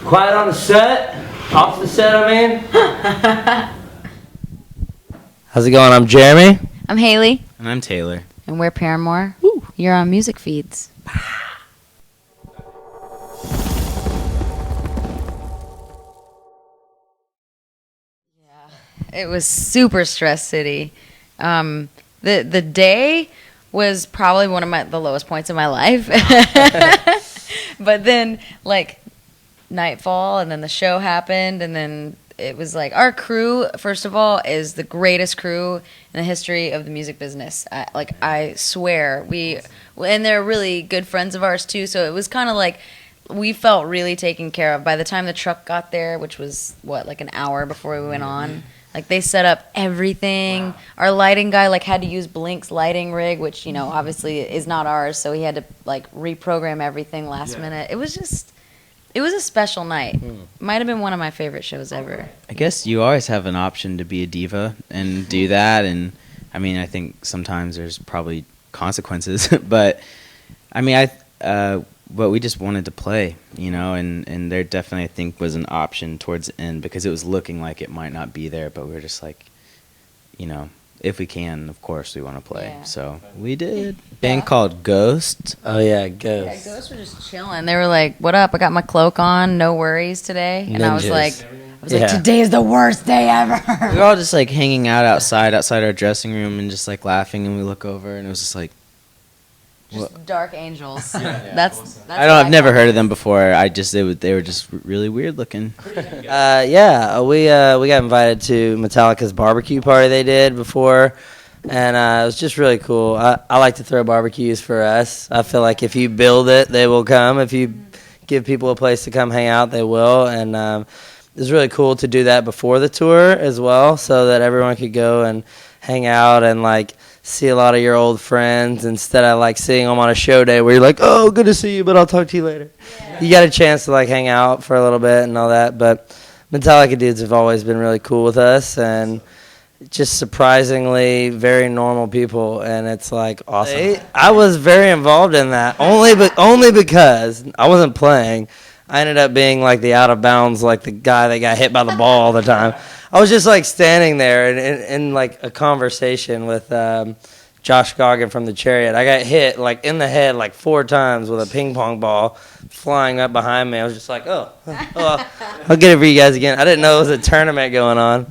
Quiet on the set. Off the set, I mean. How's it going? I'm Jeremy. I'm Haley. And I'm Taylor. And we're Paramore. Woo. You're on Music Feeds. It was super Stress City. The day was probably one of the lowest points of my life. But then, like, nightfall, and then the show happened, and then it was like, our crew, first of all, is the greatest crew in the history of the music business. I swear. And they're really good friends of ours, too, so it was kind of like we felt really taken care of. By the time the truck got there, which was, like an hour before we went on, like, they set up everything. Wow. Our lighting guy, had to use Blink's lighting rig, which, obviously is not ours, so he had to, reprogram everything last minute. It was a special night. Might have been one of my favorite shows ever. I guess you always have an option to be a diva and do that, and, I think sometimes there's probably consequences, but, but we just wanted to play, and there definitely, I think, was an option towards the end because it was looking like it might not be there, but we were just like, if we can, of course, we want to play. Yeah. So we did. Band called Ghost. Oh, yeah, Ghost. Yeah, Ghosts were just chilling. They were like, what up? I got my cloak on. No worries today. And I was like, today is the worst day ever. We were all just, hanging out outside our dressing room and just, laughing, and we look over, and it was just like, just dark angels. That's I've never heard of them before. They were just really weird looking. We got invited to Metallica's barbecue party they did before, and it was just really cool. I like to throw barbecues for us. I feel like if you build it, they will come. If you give people a place to come hang out, they will. And it was really cool to do that before the tour as well, so that everyone could go and hang out and see a lot of your old friends instead of seeing them on a show day where you're like, oh, good to see you, but I'll talk to you later. Yeah. You got a chance to hang out for a little bit and all that, but Metallica dudes have always been really cool with us and just surprisingly very normal people, and it's awesome. I was very involved in that only because I wasn't playing. I ended up being the out of bounds, the guy that got hit by the ball all the time. I was just standing there in a conversation with Josh Goggin from the Chariot. I got hit in the head 4 times with a ping pong ball flying up behind me. I was just I'll get it for you guys again. I didn't know it was a tournament going on.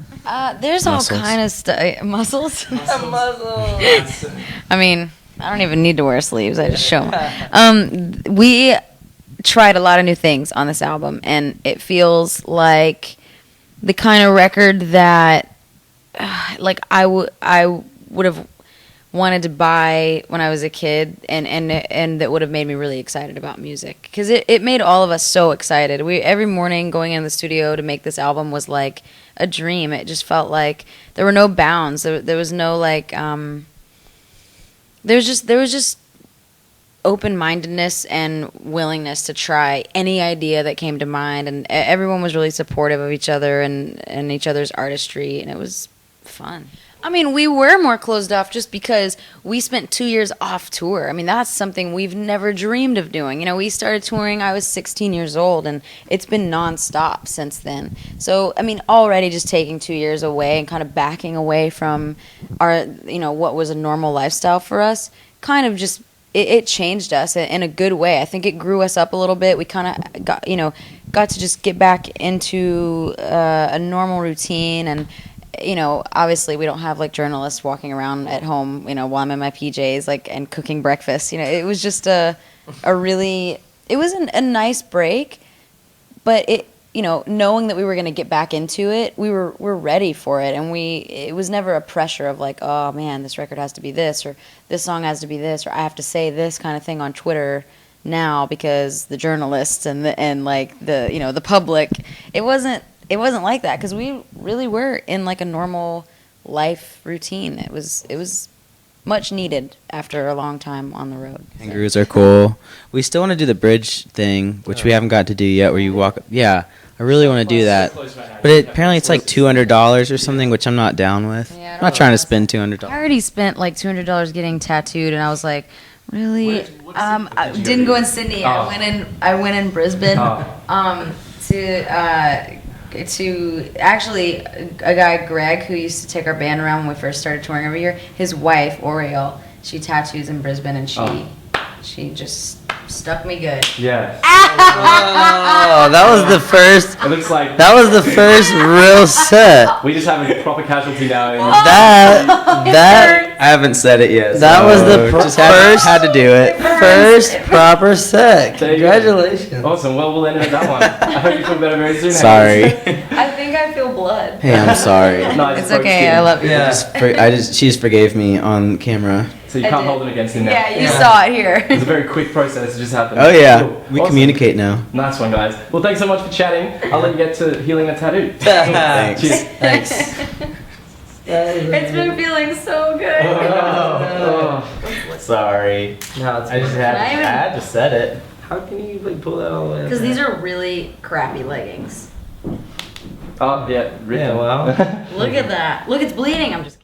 There's muscles. All kind of stuff. Muscles? Muscles. I don't even need to wear sleeves. I just show them. We tried a lot of new things on this album, and it feels like the kind of record that I would have wanted to buy when I was a kid, and that would have made me really excited about music, because it made all of us so excited. Every morning going in the studio to make this album was like a dream. It just felt like there were no bounds. There was no there was just open-mindedness and willingness to try any idea that came to mind, and everyone was really supportive of each other and each other's artistry, and it was fun. We were more closed off just because we spent 2 years off tour. That's something we've never dreamed of doing. We started touring, I was 16 years old, and it's been nonstop since then. So, already just taking 2 years away and kind of backing away from our, what was a normal lifestyle for us, kind of just it changed us in a good way. I think it grew us up a little bit. We kind of got to just get back into a normal routine, and obviously we don't have journalists walking around at home, while I'm in my PJs, and cooking breakfast. It was just a nice break, but it, knowing that we were going to get back into it, we're ready for it, and it was never a pressure of oh man, this record has to be this, or this song has to be this, or I have to say this kind of thing on Twitter now because the journalists and the public. It wasn't like that, because we really were in a normal life routine. It was much needed after a long time on the road. Kangaroos are cool. We still want to do the bridge thing, which we haven't got to do yet, where you walk. Yeah, I really want to do that. But apparently it's $200 or something, which I'm not down with. Yeah, I'm not trying to spend $200. I already spent $200 getting tattooed, and I was like, really? I didn't go in Sydney. I went in Brisbane. to actually a guy, Greg, who used to take our band around when we first started touring every year. His wife, Oriole, she tattoos in Brisbane, and she just stuck me good. Yeah. Oh, that was the first. It looks like That was the first real set. we just have a proper casualty now. That I haven't said it yet. That so was the just first- had to do it. first proper set. There you go. Congratulations. Awesome. Well, we'll end it at that one. I hope you feel better very soon. Sorry. I think I feel blood. Hey, I'm sorry. No, It's okay. I love you. Yeah. She just forgave me on camera. So you I can't did. hold it against him now. Yeah, you saw it here. It's a very quick process. It just happened. Oh yeah, Cool. we Awesome. communicate now. Nice one, guys. Well, thanks so much for chatting. I'll let you get to healing the tattoo. Thanks. Cheers. Thanks. It's been feeling so good. Sorry. No, it's I just Can I even- had to set it. How can you like pull that all the way? Because these are really crappy leggings. Oh, yeah. Ripped Yeah, them. well. Look at that. Look, it's bleeding. I'm just kidding.